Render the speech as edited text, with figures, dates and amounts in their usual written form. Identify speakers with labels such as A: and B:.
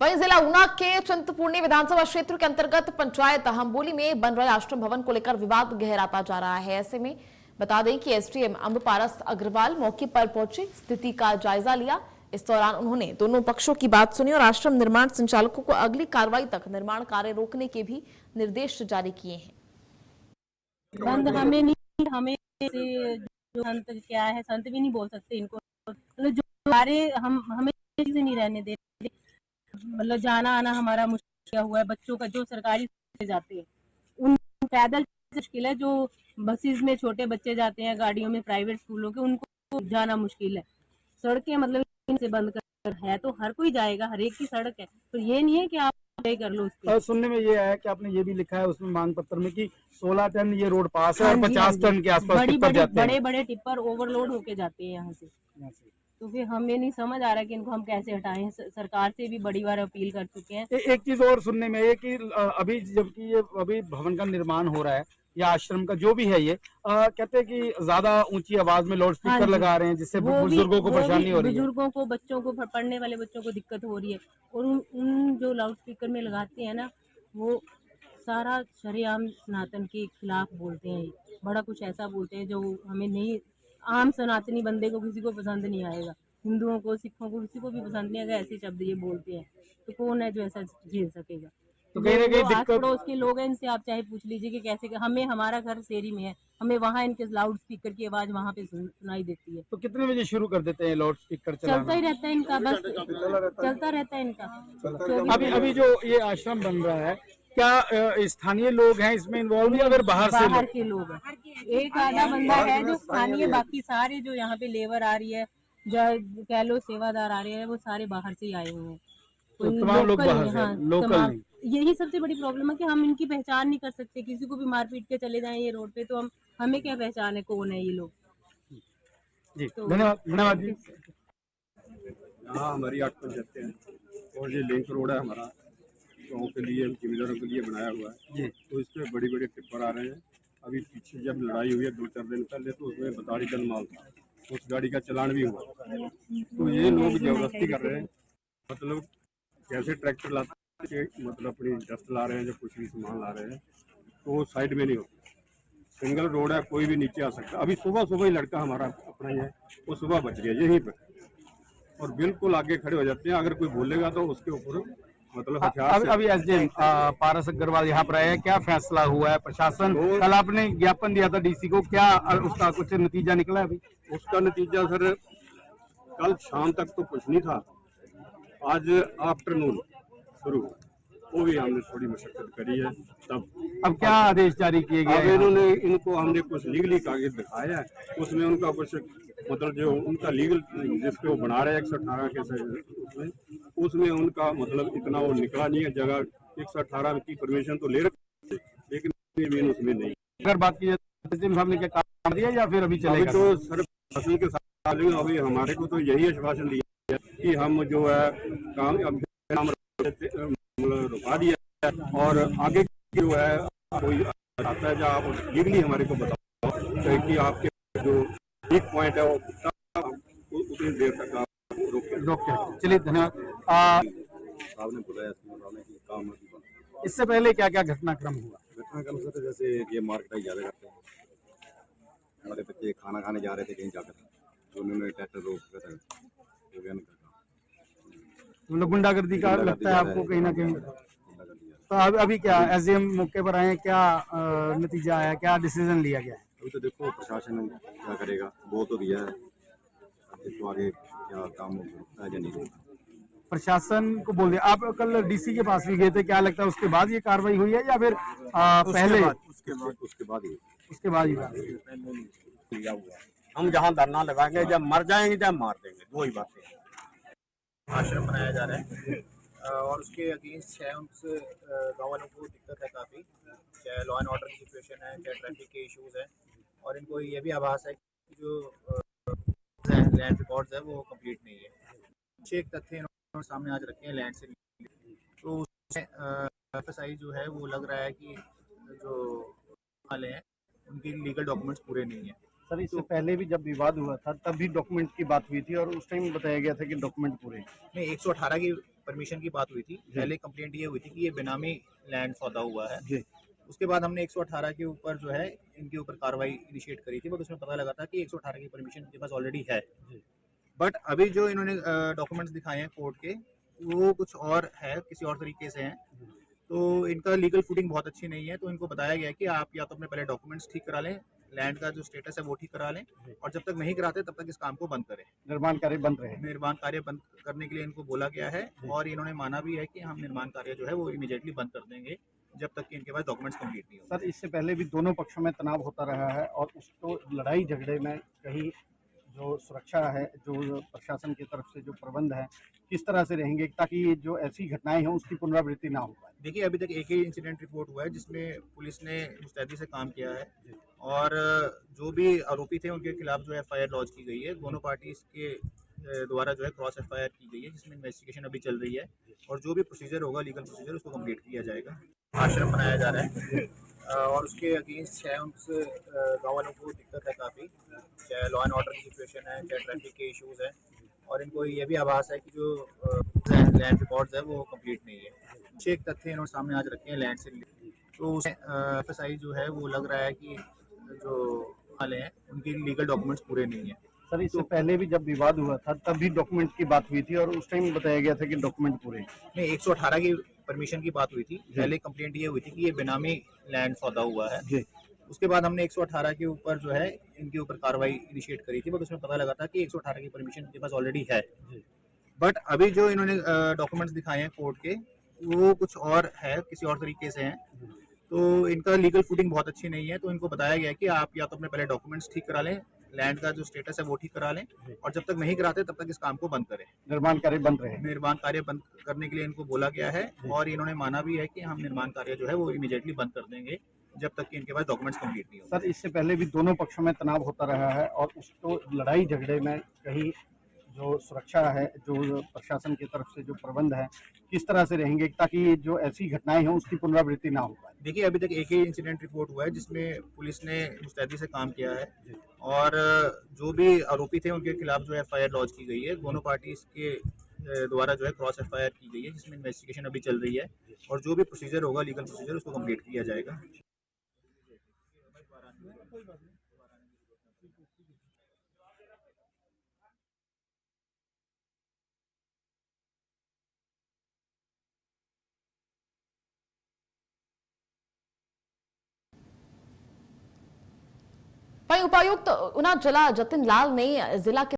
A: वहीं जिला ऊना के चिंतपूर्णी विधानसभा क्षेत्र के अंतर्गत पंचायत हम्बोली में बन रहे आश्रम भवन को लेकर विवाद गहराता जा रहा है। ऐसे में बता दें कि एसडीएम अम्बपारस अग्रवाल मौके पर पहुंचे, स्थिति का जायजा लिया। इस दौरान उन्होंने दोनों पक्षों की बात सुनी और आश्रम निर्माण संचालकों को अगली कार्रवाई तक निर्माण कार्य रोकने के भी निर्देश जारी किए हैं।
B: बंद हमें नहीं, हमें जो संत क्या है, संत भी नहीं बोल सकते इनको, मतलब जो हमारे हमें से नहीं रहने दे, मतलब जाना आना हमारा मुश्किल हुआ है। बच्चों का जो सरकारी से जाते हैं उन पैदल मुश्किल है, जो बसेस में छोटे बच्चे जाते हैं, गाड़ियों में प्राइवेट स्कूलों के, उनको जाना मुश्किल है। सड़कें मतलब इनसे बंद कर है तो हर कोई जाएगा, हर एक की सड़क है, तो ये नहीं है कि आप कर लो उसके।
C: सुनने में ये आया कि आपने ये भी लिखा है उसमें मांग पत्र में कि 16 टन ये रोड पास है और 50 टन के आसपास टिप्पर जाते हैं।
B: बड़े बड़े टिप्पर ओवरलोड होके जाते हैं यहाँ से। तो फिर हमें नहीं समझ आ रहा कि इनको हम कैसे हटाएं। सरकार से भी बड़ी बार अपील कर चुके हैं।
C: एक चीज और सुनने में है कि अभी जबकि ये अभी भवन का निर्माण हो रहा है या आश्रम का जो भी है, ये कहते हैं कि ज्यादा ऊंची आवाज में लाउड स्पीकर लगा रहे हैं जिससे बुजुर्गों को परेशानी हो रही है।
B: बुजुर्गों को, बच्चों को, पढ़ने वाले बच्चों को दिक्कत हो रही है। और उन जो लाउड स्पीकर में लगाते हैं ना, वो सारा शरेआम सनातन के खिलाफ बोलते हैं, बड़ा कुछ ऐसा बोलते हैं जो हमें नहीं, आम सनातनी बंदे को किसी को पसंद नहीं आएगा, हिंदुओं को, सिखों को, किसी को भी पसंद नहीं आएगा। ऐसे शब्द ये बोलते हैं, तो कौन है जो ऐसा झेल सकेगा।
C: तो कहीं ना कहीं
B: आस पड़ोस के लोग हैं, इनसे आप चाहे पूछ लीजिए कि कैसे, हमें, हमारा घर शेरी में है, हमें वहाँ इनके लाउड स्पीकर की आवाज वहाँ पे सुनाई देती है।
C: तो कितने बजे शुरू कर देते हैं लाउड स्पीकर चलाना?
B: चलता ही रहता है इनका, बस चलता रहता है इनका।
C: अभी जो ये आश्रम बन रहा है, क्या स्थानीय लोग हैं इसमें इन्वॉल्व या अगर बाहर
B: के लोग हैं? एक आधा बंदा है जो स्थानीय, बाकी सारे जो यहाँ पे लेबर आ रही है, जो कह लो सेवादार आ रहे हैं, वो सारे बाहर से ही आए हुए हैं।
C: तो तमाम लोग बाहर से, लोकल नहीं।
B: यही सबसे बड़ी प्रॉब्लम है कि हम इनकी पहचान नहीं कर सकते। किसी को भी मार पीट के चले जाएं ये रोड पे, तो हमें क्या पहचान है कौन है ये लोग।
C: जी धन्यवाद जी।
D: यहाँ हमारी 8 पंचायतें हैं और ये लिंक रोड है हमारा गाँव के लिए, जिम्मेदारों के लिए बनाया हुआ है। तो इस पर बड़ी बड़ी टिप्पर आ रहे हैं। अभी पीछे जब लड़ाई हुई है 2-4 दिन पहले, तो उसमें बताड़ी जन माल था, उस गाड़ी का चलान भी हुआ। तो ये लोग जबरदस्ती कर रहे हैं, मतलब कैसे ट्रैक्टर लाते हैं, मतलब अपनी डस्ट ला रहे हैं, जो कुछ भी सामान ला रहे हैं, तो वो साइड में नहीं होती। सिंगल रोड है, कोई भी नीचे आ सकता है। अभी सुबह ही लड़का हमारा अपना ही है, वो सुबह बच गया यहीं पर, और बिल्कुल आगे खड़े हो जाते हैं। अगर कोई बोलेगा तो उसके ऊपर मतलब
C: अभी एसडीएम पारस अग्रवाल यहाँ पर आए हैं, क्या फैसला हुआ है? प्रशासन, कल आपने ज्ञापन दिया था डीसी को, क्या उसका कुछ नतीजा निकला? अभी
D: उसका नतीजा सर कल शाम तक तो कुछ नहीं था, आज आफ्टरनून शुरू, वो भी हमने थोड़ी मशक्कत करी है तब।
C: अब क्या आदेश जारी किए गए?
D: अब इनको हमने कुछ लीगली कागज दिखाया है, उसमें उनका कुछ मतलब जो उनका लीगल जिसपे वो बना रहे हैं 118 के उसमें उनका मतलब इतना वो निकला नहीं है। जगह 118 की परमिशन तो ले रखी, लेकिन उसमें नहीं।
C: अगर बात की जाए साहब ने क्या काम दिया या फिर अभी चलेगा?
D: तो सर फसल के साथ अभी हमारे को तो यही आश्वासन दिया है कि हम जो है काम रुका दिया है, और आगे जो है कोई आता है, जहाँ आप लीगली हमारे को बताओ कि आपके जो एक पॉइंट है वो उतनी देर तक आप
C: रोके। चलिए धन्यवाद।
D: आपने बुलाया काम।
C: इससे पहले क्या क्या घटनाक्रम हुआ?
D: घटनाक्रम से जैसे ये मार्केट ज्यादा करते हैं, हमारे बच्चे खाना खाने जा रहे थे कहीं जाकर, तो उन्होंने ट्रैक्टर रोक कर
C: मतलब गुंडागर्दी का लगता है आपको कहीं ना कहीं? तो अभी क्या एसडीएम मौके पर आए, क्या नतीजा आया, क्या डिसीजन लिया गया है?
D: अभी तो देखो प्रशासन क्या करेगा, वो तो दिया है, तो आगे क्या काम होता है या नहीं होता।
C: प्रशासन को बोल दिया। आप कल डीसी के पास भी गए थे, क्या लगता है उसके बाद ये कार्रवाई हुई है या फिर पहले? उसके बाद ही
D: हम जहाँ धरना लगाएंगे, जब मर जाएंगे जब मार देंगे, दो ही बातें।
E: आश्रम बनाया जा रहा है और उसके अगेंस्ट है, उनसे गाँव वालों को दिक्कत है काफ़ी, चाहे लॉ एंड ऑर्डर की सिचुएशन है, चाहे ट्रैफिक के इश्यूज हैं, और इनको ये भी आभास है कि जो लैंड रिकॉर्ड्स है वो कंप्लीट नहीं है। कुछ एक तथ्य इन्होंने सामने आज रखे हैं लैंड से, तो उसमें एफएसआई जो है वो लग रहा है कि जो वाले हैं उनकी लीगल डॉक्यूमेंट्स पूरे नहीं है।
C: सर इससे पहले भी जब विवाद हुआ था तब भी डॉक्यूमेंट की बात हुई थी और उस टाइम बताया गया था कि डॉक्यूमेंट पूरे
E: नहीं, 118 की परमिशन की बात हुई थी। पहले कंप्लेंट ये हुई थी कि ये बेनामी लैंड सौदा हुआ है।
C: जी।
E: उसके बाद हमने 118 के ऊपर जो है इनके ऊपर कार्रवाई इनिशिएट करी थी, बट उसमें पता लगा था कि 118 की परमिशन इनके पास ऑलरेडी है। बट अभी जो इन्होंने डॉक्यूमेंट्स दिखाए हैं कोर्ट के, वो कुछ और है, किसी और तरीके से हैं। तो इनका लीगल फुटिंग बहुत अच्छी नहीं है। तो इनको बताया गया है कि आप या तो अपने पहले डॉक्यूमेंट्स ठीक करा लें, लैंड का जो स्टेटस है वो ठीक करा लें, और जब तक नहीं कराते तब तक इस काम को बंद करें।
C: निर्माण कार्य बंद रहे।
E: निर्माण कार्य बंद करने के लिए इनको बोला गया है, और इन्होंने माना भी है कि हम निर्माण कार्य जो है वो इमीडिएटली बंद कर देंगे जब तक कि इनके पास डॉक्यूमेंट्स कंप्लीट नहीं हो।
C: सर, इससे पहले भी दोनों पक्षों में तनाव होता रहा है और उसको लड़ाई झगड़े में कहीं जो सुरक्षा है, जो प्रशासन की तरफ से जो प्रबंध है, किस तरह से रहेंगे ताकि ये जो ऐसी घटनाएं हैं उसकी पुनरावृत्ति ना हो पाए?
E: देखिए, अभी तक एक ही इंसिडेंट रिपोर्ट हुआ है जिसमें पुलिस ने मुस्तैदी से काम किया है, और जो भी आरोपी थे उनके खिलाफ जो एफआईआर लॉन्च की गई है। दोनों पार्टीज के द्वारा जो है क्रॉस एफआईआर की गई है, जिसमें इन्वेस्टिगेशन अभी चल रही है, और जो भी प्रोसीजर होगा, लीगल प्रोसीजर, उसको कंप्लीट किया जाएगा। आश्रम बनाया जा रहा है, और उसके अगेंस्ट है उनसे गाँव वालों को दिक्कत है काफ़ी, चाहे लॉ एंड ऑर्डर की सिचुएशन है, चाहे ट्रैफिक के इश्यूज़ हैं, और इनको ये भी आभास है कि जो लैंड रिकॉर्ड्स है वो कंप्लीट नहीं है। 6 तथ्य इन्होंने सामने आज रखे हैं लैंड से रिलेटेड। तो उसमें एफएसआई जो है वो लग रहा है कि जो वाले हैं उनके लीगल डॉक्यूमेंट्स पूरे नहीं है।
C: सर, इससे पहले भी जब विवाद हुआ था तब भी डॉक्यूमेंट की बात हुई थी और उस टाइम बताया गया था कि डॉक्यूमेंट पूरे हैं।
E: नहीं, 118 की परमिशन की बात हुई थी। पहले कंप्लेंट ये हुई थी कि ये बेनामी लैंड सौदा हुआ है।
C: जी।
E: उसके बाद हमने 118 के ऊपर जो है इनके ऊपर कार्रवाई इनिशिएट करी थी, बट उसमें पता लगा था कि 118 की परमिशन इनके पास ऑलरेडी है। बट अभी जो इन्होंने डॉक्यूमेंट्स दिखाए हैं कोर्ट के, वो कुछ और है, किसी और तरीके से हैं। तो इनका लीगल फुटिंग बहुत अच्छी नहीं है। तो इनको बताया गया है कि आप या तो अपने पहले डॉक्यूमेंट्स ठीक करा लें, लैंड का जो स्टेटस है वो ठीक करा लें, और जब तक नहीं कराते तब तक इस काम को बंद करें।
C: निर्माण कार्य बंद रहे।
E: निर्माण कार्य बंद करने के लिए इनको बोला गया है, और इन्होंने माना भी है कि हम निर्माण कार्य जो है वो इमीडिएटली बंद कर देंगे जब तक कि इनके पास डॉक्यूमेंट्स कंप्लीट नहीं हो।
C: सर, इससे पहले भी दोनों पक्षों में तनाव होता रहा है और उसको लड़ाई झगड़े में कहीं जो सुरक्षा है, जो प्रशासन की तरफ से जो प्रबंध है, किस तरह से रहेंगे ताकि ये जो ऐसी घटनाएं हैं उसकी पुनरावृत्ति ना हो पाए?
E: देखिए, अभी तक एक ही इंसिडेंट रिपोर्ट हुआ है जिसमें पुलिस ने मुस्तैदी से काम किया है, और जो भी आरोपी थे उनके खिलाफ जो एफआईआर लॉन्च की गई है। दोनों पार्टीज के द्वारा जो है क्रॉस एफआईआर की गई है, जिसमें इन्वेस्टिगेशन अभी चल रही है, और जो भी प्रोसीजर होगा, लीगल प्रोसीजर, उसको कंप्लीट किया जाएगा।
A: वहीं उपायुक्त उना जिला जतिन लाल ने जिला के